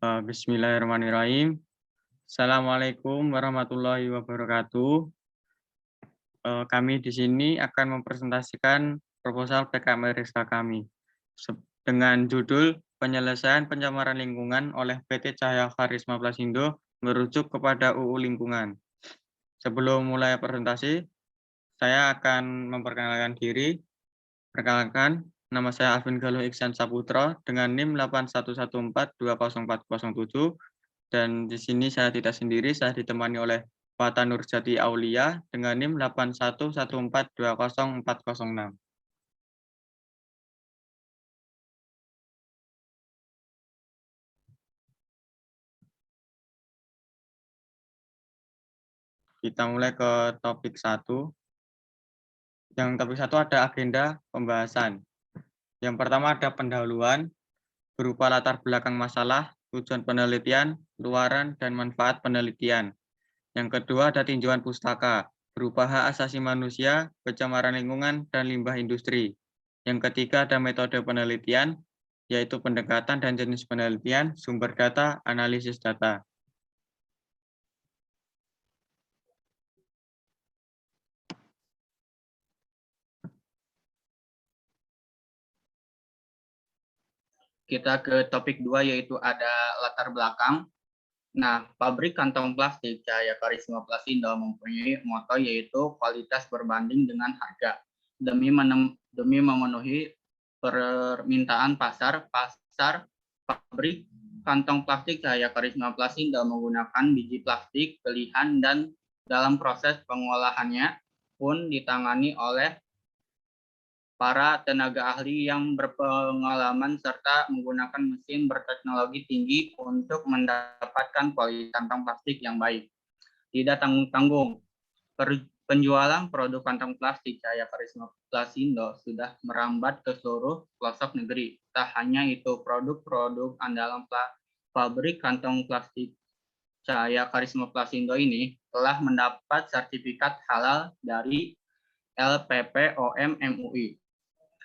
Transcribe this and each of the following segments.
Bismillahirrahmanirrahim. Assalamualaikum warahmatullahi wabarakatuh. Kami di sini akan mempresentasikan proposal PKM-RSK kami dengan judul Penyelesaian Pencemaran Lingkungan oleh PT Cahaya Karisma Plasindo merujuk kepada UU Lingkungan. Sebelum mulai presentasi, saya akan memperkenalkan diri. Perkenalkan, nama saya Alvin Galuh Iksan Saputra dengan NIM 8114204007. Dan di sini saya tidak sendiri, saya ditemani oleh Fata Nurjati Aulia dengan NIM 8114204406. Kita mulai ke topik 1. Yang topik 1 ada agenda pembahasan. Yang pertama ada pendahuluan berupa latar belakang masalah, tujuan penelitian, luaran, dan manfaat penelitian. Yang kedua ada tinjauan pustaka berupa hak asasi manusia, pencemaran lingkungan, dan limbah industri. Yang ketiga ada metode penelitian, yaitu pendekatan dan jenis penelitian, sumber data, analisis data. Kita ke topik 2 yaitu ada latar belakang. Nah, pabrik kantong plastik Cahaya Karisma Plasindo mempunyai moto yaitu kualitas berbanding dengan harga. Demi memenuhi permintaan pasar, pabrik kantong plastik Cahaya Karisma Plasindo menggunakan biji plastik pilihan dan dalam proses pengolahannya pun ditangani oleh para tenaga ahli yang berpengalaman serta menggunakan mesin berteknologi tinggi untuk mendapatkan kualitas kantong plastik yang baik. Tidak tanggung-tanggung, penjualan produk kantong plastik Cahaya Karisma Plasindo sudah merambat ke seluruh pelosok negeri. Tak hanya itu, produk-produk andalan pabrik kantong plastik Cahaya Karisma Plasindo ini telah mendapat sertifikat halal dari LPPOM MUI.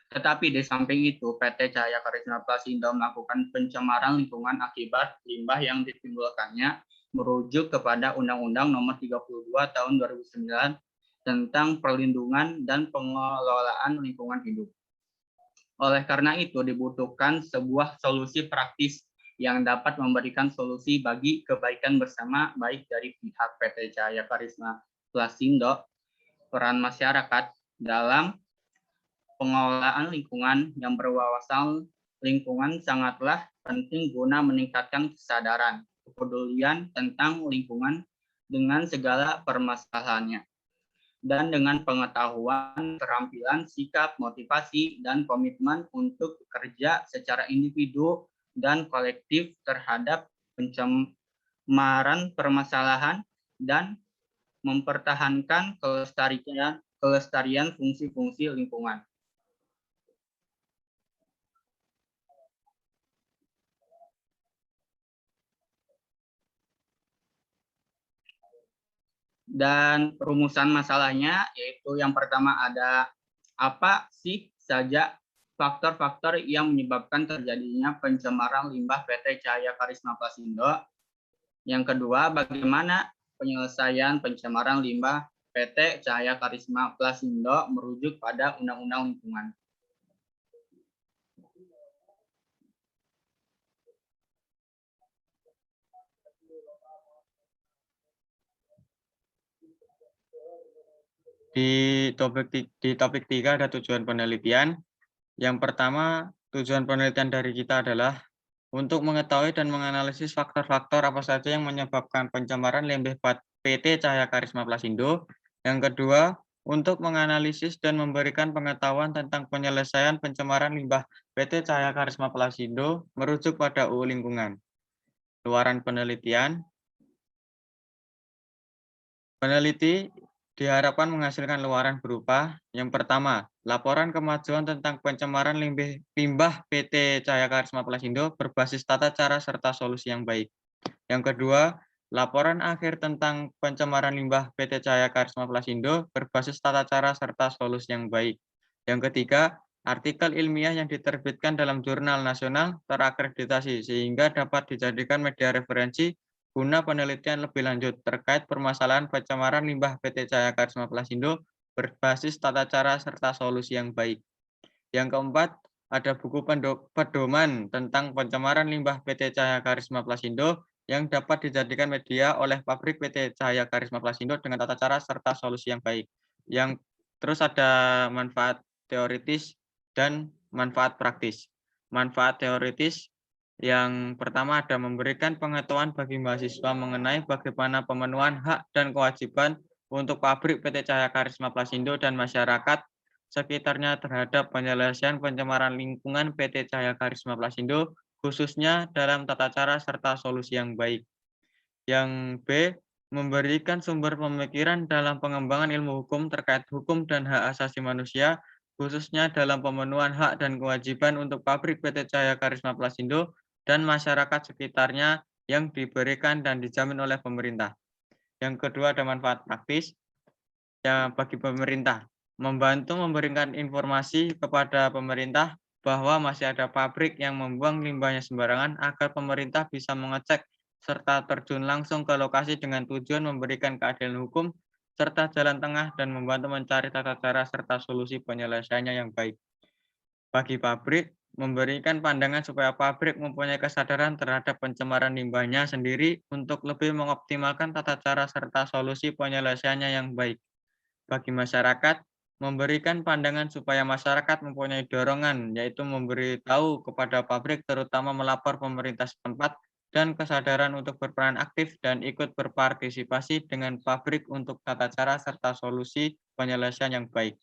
Tetapi di samping itu, PT Cahaya Karisma Plasindo melakukan pencemaran lingkungan akibat limbah yang ditimbulkannya merujuk kepada Undang-Undang Nomor 32 Tahun 2009 tentang perlindungan dan pengelolaan lingkungan hidup. Oleh karena itu, dibutuhkan sebuah solusi praktis yang dapat memberikan solusi bagi kebaikan bersama baik dari pihak PT Cahaya Karisma Plasindo, peran masyarakat dalam pengelolaan lingkungan yang berwawasan lingkungan sangatlah penting guna meningkatkan kesadaran, kepedulian tentang lingkungan dengan segala permasalahannya. Dan dengan pengetahuan, keterampilan, sikap, motivasi, dan komitmen untuk bekerja secara individu dan kolektif terhadap pencemaran permasalahan dan mempertahankan kelestarian fungsi-fungsi lingkungan. Dan rumusan masalahnya yaitu yang pertama ada apa sih saja faktor-faktor yang menyebabkan terjadinya pencemaran limbah PT Cahaya Karisma Plasindo. Yang kedua, bagaimana penyelesaian pencemaran limbah PT Cahaya Karisma Plasindo merujuk pada Undang-Undang Lingkungan. Di topik 3 ada tujuan penelitian. Yang pertama, tujuan penelitian dari kita adalah untuk mengetahui dan menganalisis faktor-faktor apa saja yang menyebabkan pencemaran limbah PT Cahaya Karisma Plasindo. Yang kedua, untuk menganalisis dan memberikan pengetahuan tentang penyelesaian pencemaran limbah PT Cahaya Karisma Plasindo merujuk pada UU Lingkungan. Luaran penelitian. Peneliti diharapkan menghasilkan luaran berupa yang pertama, laporan kemajuan tentang pencemaran limbah PT Cahaya Karisma Plasindo berbasis tata cara serta solusi yang baik. Yang kedua, laporan akhir tentang pencemaran limbah PT Cahaya Karisma Plasindo berbasis tata cara serta solusi yang baik. Yang ketiga, artikel ilmiah yang diterbitkan dalam jurnal nasional terakreditasi sehingga dapat dijadikan media referensi guna penelitian lebih lanjut terkait permasalahan pencemaran limbah PT Cahaya Karisma Plasindo berbasis tata cara serta solusi yang baik. Yang keempat, ada buku pedoman tentang pencemaran limbah PT Cahaya Karisma Plasindo yang dapat dijadikan media oleh pabrik PT Cahaya Karisma Plasindo dengan tata cara serta solusi yang baik. Yang terus ada manfaat teoritis dan manfaat praktis. Manfaat teoritis yang pertama ada memberikan pengetahuan bagi mahasiswa mengenai bagaimana pemenuhan hak dan kewajiban untuk pabrik PT Cahaya Karisma Plasindo dan masyarakat sekitarnya terhadap penyelesaian pencemaran lingkungan PT Cahaya Karisma Plasindo, khususnya dalam tata cara serta solusi yang baik. Yang B, memberikan sumber pemikiran dalam pengembangan ilmu hukum terkait hukum dan hak asasi manusia, khususnya dalam pemenuhan hak dan kewajiban untuk pabrik PT Cahaya Karisma Plasindo dan masyarakat sekitarnya yang diberikan dan dijamin oleh pemerintah. Yang kedua ada manfaat praktis ya bagi pemerintah, membantu memberikan informasi kepada pemerintah bahwa masih ada pabrik yang membuang limbahnya sembarangan agar pemerintah bisa mengecek serta terjun langsung ke lokasi dengan tujuan memberikan keadilan hukum serta jalan tengah dan membantu mencari tata cara serta solusi penyelesaiannya yang baik. Bagi pabrik, memberikan pandangan supaya pabrik mempunyai kesadaran terhadap pencemaran limbahnya sendiri untuk lebih mengoptimalkan tata cara serta solusi penyelesaiannya yang baik. Bagi masyarakat, memberikan pandangan supaya masyarakat mempunyai dorongan, yaitu memberitahu kepada pabrik terutama melapor pemerintah setempat dan kesadaran untuk berperan aktif dan ikut berpartisipasi dengan pabrik untuk tata cara serta solusi penyelesaian yang baik.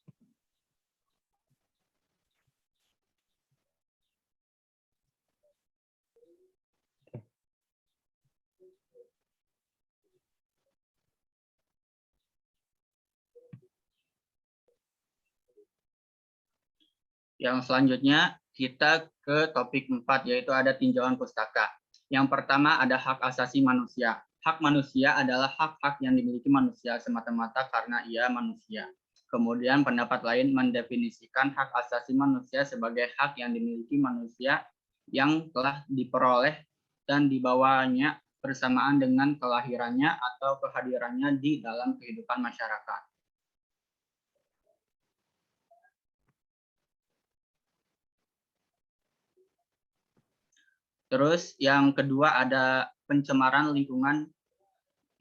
Yang selanjutnya kita ke topik 4 yaitu ada tinjauan pustaka. Yang pertama ada hak asasi manusia. Hak manusia adalah hak-hak yang dimiliki manusia semata-mata karena ia manusia. Kemudian pendapat lain mendefinisikan hak asasi manusia sebagai hak yang dimiliki manusia yang telah diperoleh dan dibawanya bersamaan dengan kelahirannya atau kehadirannya di dalam kehidupan masyarakat. Terus yang kedua ada pencemaran lingkungan,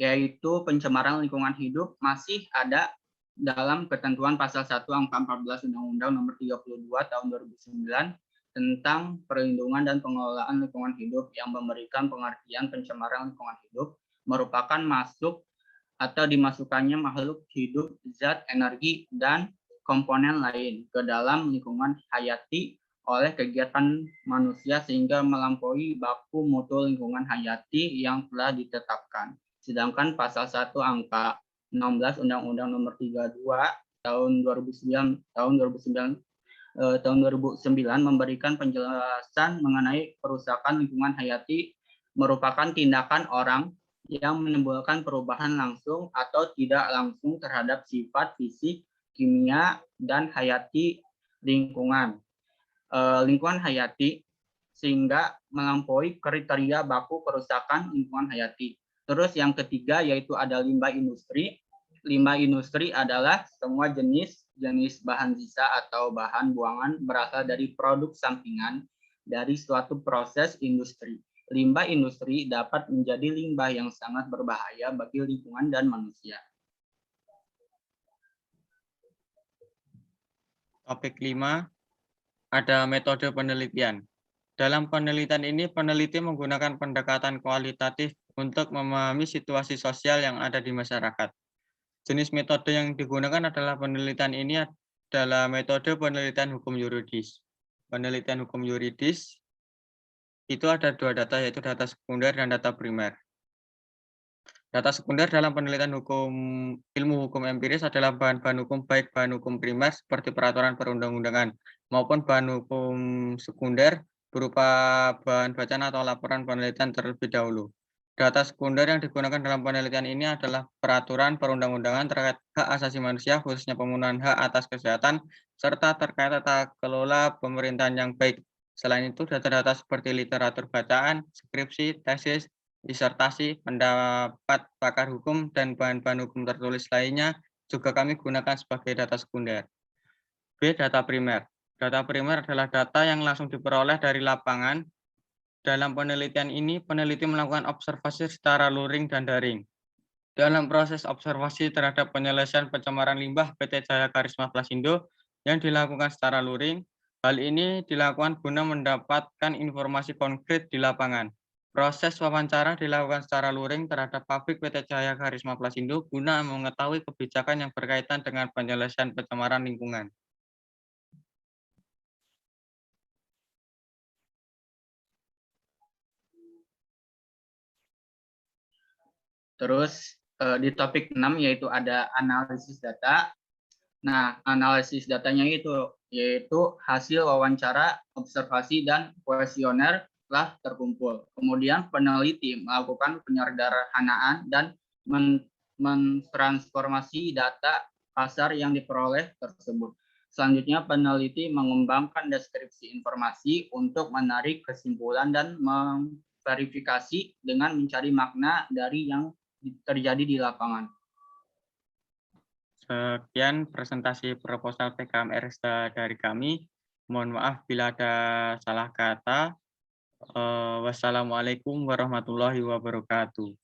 yaitu pencemaran lingkungan hidup masih ada dalam ketentuan pasal 1 angka 14 Undang-Undang Nomor 32 Tahun 2009 tentang perlindungan dan pengelolaan lingkungan hidup yang memberikan pengertian pencemaran lingkungan hidup merupakan masuk atau dimasukkannya makhluk hidup, zat, energi, dan komponen lain ke dalam lingkungan hayati oleh kegiatan manusia sehingga melampaui baku mutu lingkungan hayati yang telah ditetapkan. Sedangkan pasal 1 angka 16 Undang-Undang Nomor 32 tahun 2009 memberikan penjelasan mengenai kerusakan lingkungan hayati merupakan tindakan orang yang menimbulkan perubahan langsung atau tidak langsung terhadap sifat fisik, kimia, dan hayati lingkungan. Lingkungan hayati sehingga melampaui kriteria baku kerusakan lingkungan hayati. Terus yang ketiga yaitu ada limbah industri. Limbah industri adalah semua jenis bahan sisa atau bahan buangan berasal dari produk sampingan dari suatu proses industri. Limbah industri dapat menjadi limbah yang sangat berbahaya bagi lingkungan dan manusia. Topik 5, ada metode penelitian. Dalam penelitian ini, peneliti menggunakan pendekatan kualitatif untuk memahami situasi sosial yang ada di masyarakat. Jenis metode yang digunakan adalah penelitian ini adalah metode penelitian hukum yuridis. Penelitian hukum yuridis itu ada dua data, yaitu data sekunder dan data primer. Data sekunder dalam penelitian ilmu hukum empiris adalah bahan-bahan hukum baik bahan hukum primer seperti peraturan perundang-undangan maupun bahan hukum sekunder berupa bahan bacaan atau laporan penelitian terlebih dahulu. Data sekunder yang digunakan dalam penelitian ini adalah peraturan perundang-undangan terkait hak asasi manusia, khususnya pemenuhan hak atas kesehatan, serta terkait tata kelola pemerintahan yang baik. Selain itu, data-data seperti literatur bacaan, skripsi, tesis, disertasi, pendapat pakar hukum, dan bahan-bahan hukum tertulis lainnya juga kami gunakan sebagai data sekunder. B. Data primer. Data primer adalah data yang langsung diperoleh dari lapangan. Dalam penelitian ini, peneliti melakukan observasi secara luring dan daring. Dalam proses observasi terhadap penyelesaian pencemaran limbah PT Jaya Karisma Plasindo yang dilakukan secara luring, hal ini dilakukan guna mendapatkan informasi konkret di lapangan. Proses wawancara dilakukan secara luring terhadap pabrik PT Jaya Karisma Plasindo guna mengetahui kebijakan yang berkaitan dengan penyelesaian pencemaran lingkungan. Terus di topik 6 yaitu ada analisis data. Nah, analisis datanya itu yaitu hasil wawancara, observasi, dan kuesioner telah terkumpul. Kemudian peneliti melakukan penyederhanaan dan mentransformasi data pasar yang diperoleh tersebut. Selanjutnya, peneliti mengembangkan deskripsi informasi untuk menarik kesimpulan dan memverifikasi dengan mencari makna dari yang terjadi di lapangan. Sekian presentasi proposal PKM RSTA dari kami. Mohon maaf bila ada salah kata. Wassalamualaikum warahmatullahi wabarakatuh.